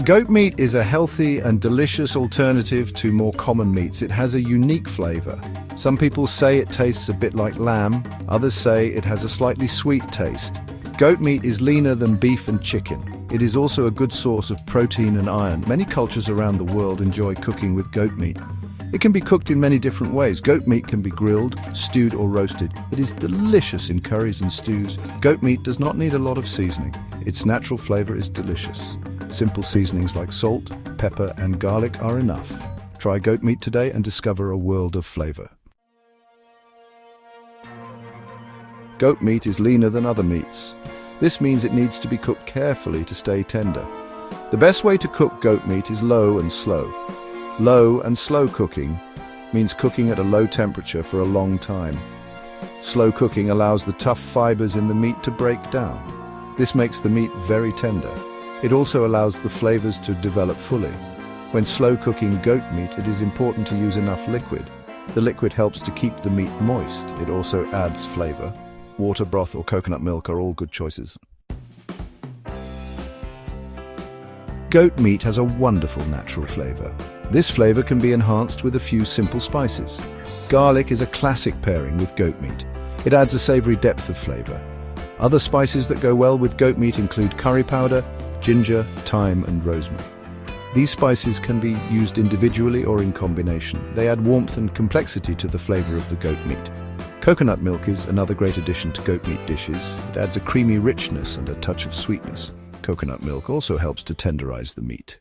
Goat meat is a healthy and delicious alternative to more common meats. It has a unique flavor. Some people say it tastes a bit like lamb, others say it has a slightly sweet taste. Goat meat is leaner than beef and chicken. It is also a good source of protein and iron. Many cultures around the world enjoy cooking with goat meat. It can be cooked in many different ways. Goat meat can be grilled, stewed or roasted. It is delicious in curries and stews. Goat meat does not need a lot of seasoning. Its natural flavor is delicious. Simple seasonings like salt, pepper and garlic are enough. Try goat meat today and discover a world of flavor. Goat meat is leaner than other meats. This means it needs to be cooked carefully to stay tender. The best way to cook goat meat is low and slow. Low and slow cooking means cooking at a low temperature for a long time. Slow cooking allows the tough fibers in the meat to break down. This makes the meat very tender. It also allows the flavors to develop fully. When slow cooking goat meat, it is important to use enough liquid. The liquid helps to keep the meat moist. It also adds flavor. Water, broth or coconut milk are all good choices. Goat meat has a wonderful natural flavor. This flavor can be enhanced with a few simple spices. Garlic is a classic pairing with goat meat. It adds a savory depth of flavor. Other spices that go well with goat meat include curry powder, ginger, thyme and rosemary. These spices can be used individually or in combination. They add warmth and complexity to the flavor of the goat meat. Coconut milk is another great addition to goat meat dishes. It adds a creamy richness and a touch of sweetness. Coconut milk also helps to tenderize the meat.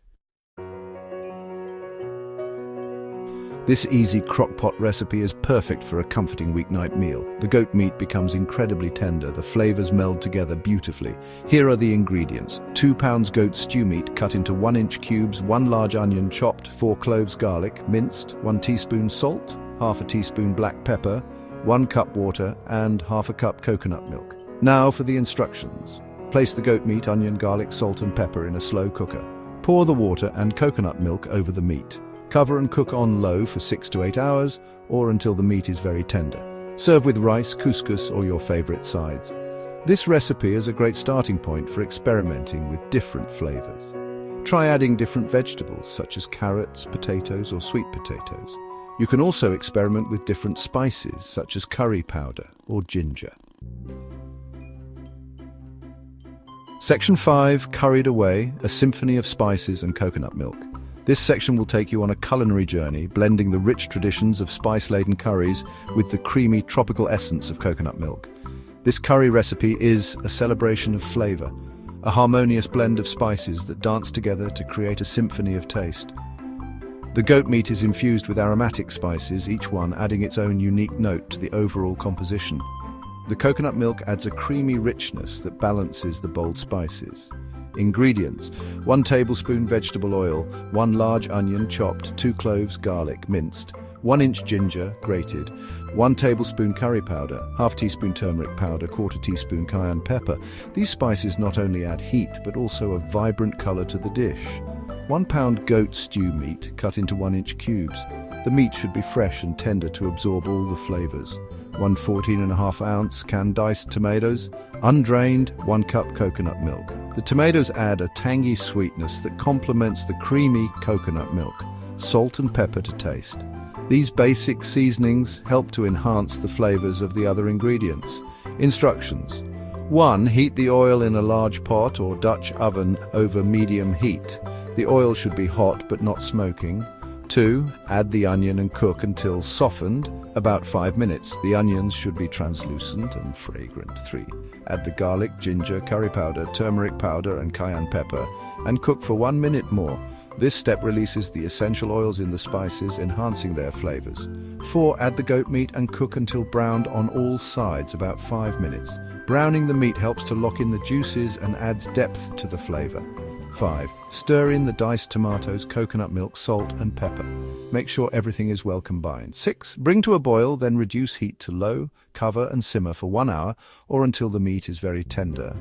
This easy crock-pot recipe is perfect for a comforting weeknight meal. The goat meat becomes incredibly tender. The flavors meld together beautifully. Here are the ingredients. 2 pounds goat stew meat cut into 1-inch cubes, 1 large onion chopped, 4 cloves garlic, minced, 1 teaspoon salt, half a teaspoon black pepper, 1 cup water, and half a cup coconut milk. Now for the instructions. Place the goat meat, onion, garlic, salt and pepper in a slow cooker. Pour the water and coconut milk over the meat. Cover and cook on low for 6 to 8 hours or until the meat is very tender. Serve with rice, couscous or your favorite sides. This recipe is a great starting point for experimenting with different flavors. Try adding different vegetables such as carrots, potatoes or sweet potatoes. You can also experiment with different spices such as curry powder or ginger. Section 5, Curried Away, a symphony of spices and coconut milk. This section will take you on a culinary journey, blending the rich traditions of spice-laden curries with the creamy tropical essence of coconut milk. This curry recipe is a celebration of flavor, a harmonious blend of spices that dance together to create a symphony of taste. The goat meat is infused with aromatic spices, each one adding its own unique note to the overall composition. The coconut milk adds a creamy richness that balances the bold spices. Ingredients: 1 tablespoon vegetable oil, 1 large onion chopped, 2 cloves garlic minced, 1-inch ginger grated, 1 tablespoon curry powder, half teaspoon turmeric powder, quarter teaspoon cayenne pepper. These spices not only add heat but also a vibrant color to the dish. 1 pound goat stew meat cut into 1-inch cubes. The meat should be fresh and tender to absorb all the flavors. 1 14.5-ounce canned diced tomatoes, undrained, 1 cup coconut milk. The tomatoes add a tangy sweetness that complements the creamy coconut milk. Salt and pepper to taste. These basic seasonings help to enhance the flavors of the other ingredients. Instructions: 1. Heat the oil in a large pot or Dutch oven over medium heat. The oil should be hot but not smoking. 2. Add the onion and cook until softened, about 5 minutes. The onions should be translucent and fragrant. 3. Add the garlic, ginger, curry powder, turmeric powder and cayenne pepper and cook for 1 minute more. This step releases the essential oils in the spices, enhancing their flavors. 4. Add the goat meat and cook until browned on all sides, about 5 minutes. Browning the meat helps to lock in the juices and adds depth to the flavor. 5. Stir in the diced tomatoes, coconut milk, salt and pepper. Make sure everything is well combined. 6. Bring to a boil, then reduce heat to low, cover and simmer for 1 hour or until the meat is very tender.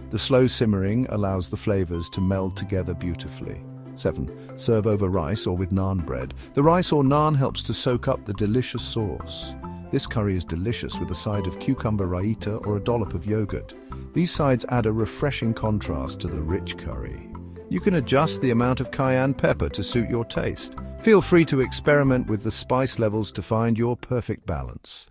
The slow simmering allows the flavors to meld together beautifully. 7. Serve over rice or with naan bread. The rice or naan helps to soak up the delicious sauce. This curry is delicious with a side of cucumber raita or a dollop of yogurt. These sides add a refreshing contrast to the rich curry. You can adjust the amount of cayenne pepper to suit your taste. Feel free to experiment with the spice levels to find your perfect balance.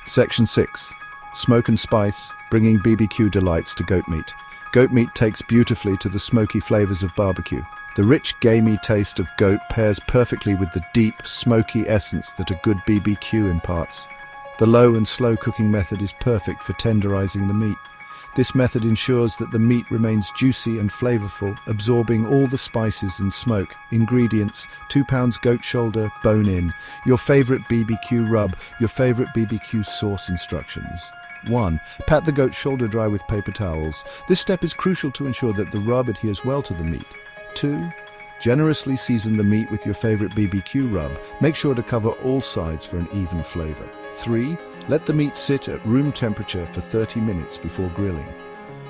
Section 6. Smoke and spice, bringing BBQ delights to goat meat. Goat meat takes beautifully to the smoky flavors of barbecue. The rich, gamey taste of goat pairs perfectly with the deep, smoky essence that a good BBQ imparts. The low and slow cooking method is perfect for tenderizing the meat. This method ensures that the meat remains juicy and flavorful, absorbing all the spices and smoke. Ingredients: 2 pounds goat shoulder, bone-in. Your favorite BBQ rub, your favorite BBQ sauce instructions. 1. Pat the goat shoulder dry with paper towels. This step is crucial to ensure that the rub adheres well to the meat. 2. Generously season the meat with your favorite BBQ rub. Make sure to cover all sides for an even flavor. 3. Let the meat sit at room temperature for 30 minutes before grilling.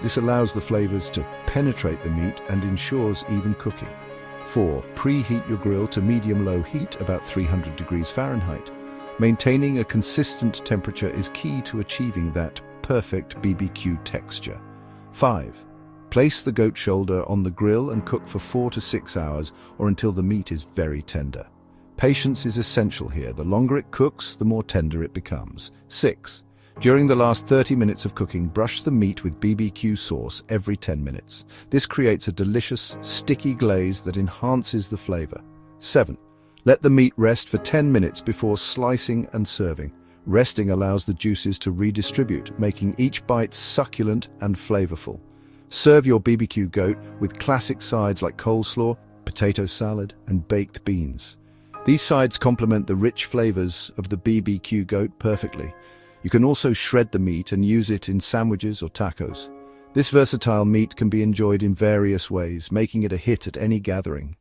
This allows the flavors to penetrate the meat and ensures even cooking. 4. Preheat your grill to medium-low heat, about 300 degrees Fahrenheit. Maintaining a consistent temperature is key to achieving that perfect BBQ texture. 5. Place the goat shoulder on the grill and cook for 4 to 6 hours or until the meat is very tender. Patience is essential here. The longer it cooks, the more tender it becomes. 6. During the last 30 minutes of cooking, brush the meat with BBQ sauce every 10 minutes. This creates a delicious, sticky glaze that enhances the flavor. 7. Let the meat rest for 10 minutes before slicing and serving. Resting allows the juices to redistribute, making each bite succulent and flavorful. Serve your BBQ goat with classic sides like coleslaw, potato salad, and baked beans. These sides complement the rich flavors of the BBQ goat perfectly. You can also shred the meat and use it in sandwiches or tacos. This versatile meat can be enjoyed in various ways, making it a hit at any gathering.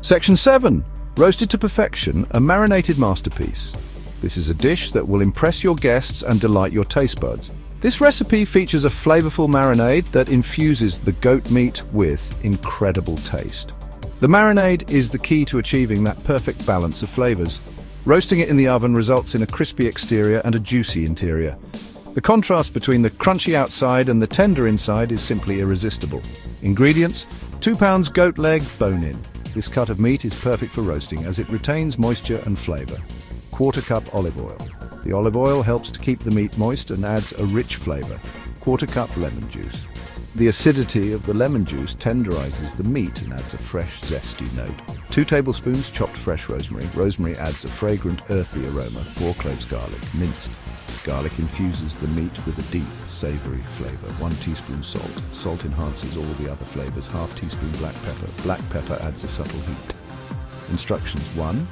Section 7. Roasted to perfection, a marinated masterpiece. This is a dish that will impress your guests and delight your taste buds. This recipe features a flavorful marinade that infuses the goat meat with incredible taste. The marinade is the key to achieving that perfect balance of flavors. Roasting it in the oven results in a crispy exterior and a juicy interior. The contrast between the crunchy outside and the tender inside is simply irresistible. Ingredients: 2 pounds goat leg, bone-in. This cut of meat is perfect for roasting as it retains moisture and flavor. 1/4 cup olive oil. The olive oil helps to keep the meat moist and adds a rich flavor. 1/4 cup lemon juice. The acidity of the lemon juice tenderizes the meat and adds a fresh, zesty note. 2 tablespoons chopped fresh rosemary. Rosemary adds a fragrant, earthy aroma. 4 cloves garlic, minced. Garlic infuses the meat with a deep, savory flavor. 1 teaspoon salt. Salt enhances all the other flavors. 1/2 teaspoon black pepper. Black pepper adds a subtle heat. Instructions: 1.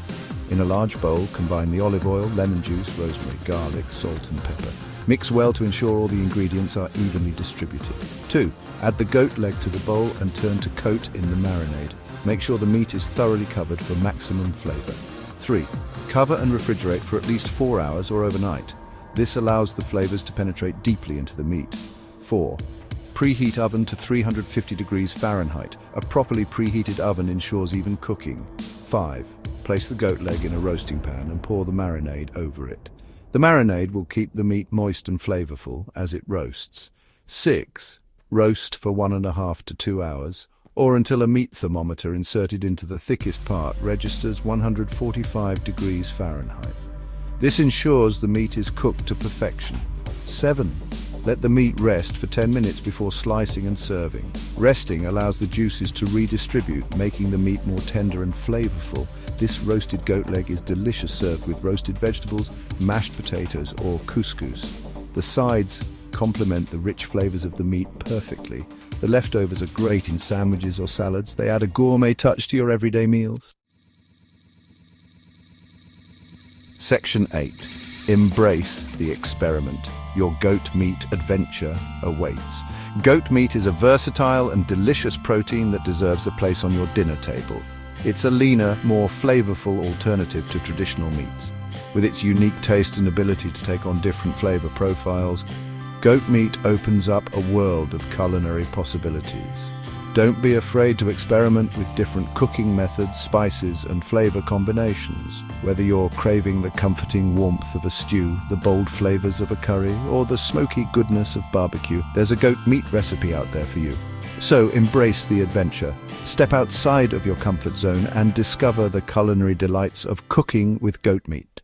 In a large bowl, combine the olive oil, lemon juice, rosemary, garlic, salt and pepper. Mix well to ensure all the ingredients are evenly distributed. 2. Add the goat leg to the bowl and turn to coat in the marinade. Make sure the meat is thoroughly covered for maximum flavor. 3. Cover and refrigerate for at least 4 hours or overnight. This allows the flavors to penetrate deeply into the meat. 4. Preheat oven to 350 degrees Fahrenheit. A properly preheated oven ensures even cooking. 5. Place the goat leg in a roasting pan and pour the marinade over it. The marinade will keep the meat moist and flavorful as it roasts. 6. Roast for 1.5 to 2 hours, or until a meat thermometer inserted into the thickest part registers 145 degrees Fahrenheit. This ensures the meat is cooked to perfection. 7. Let the meat rest for 10 minutes before slicing and serving. Resting allows the juices to redistribute, making the meat more tender and flavorful. This roasted goat leg is delicious served with roasted vegetables, mashed potatoes, or couscous. The sides complement the rich flavors of the meat perfectly. The leftovers are great in sandwiches or salads. They add a gourmet touch to your everyday meals. Section 8. Embrace the experiment. Your goat meat adventure awaits. Goat meat is a versatile and delicious protein that deserves a place on your dinner table. It's a leaner, more flavorful alternative to traditional meats. With its unique taste and ability to take on different flavor profiles, goat meat opens up a world of culinary possibilities. Don't be afraid to experiment with different cooking methods, spices, and flavor combinations. Whether you're craving the comforting warmth of a stew, the bold flavors of a curry, or the smoky goodness of barbecue, there's a goat meat recipe out there for you. So embrace the adventure. Step outside of your comfort zone and discover the culinary delights of cooking with goat meat.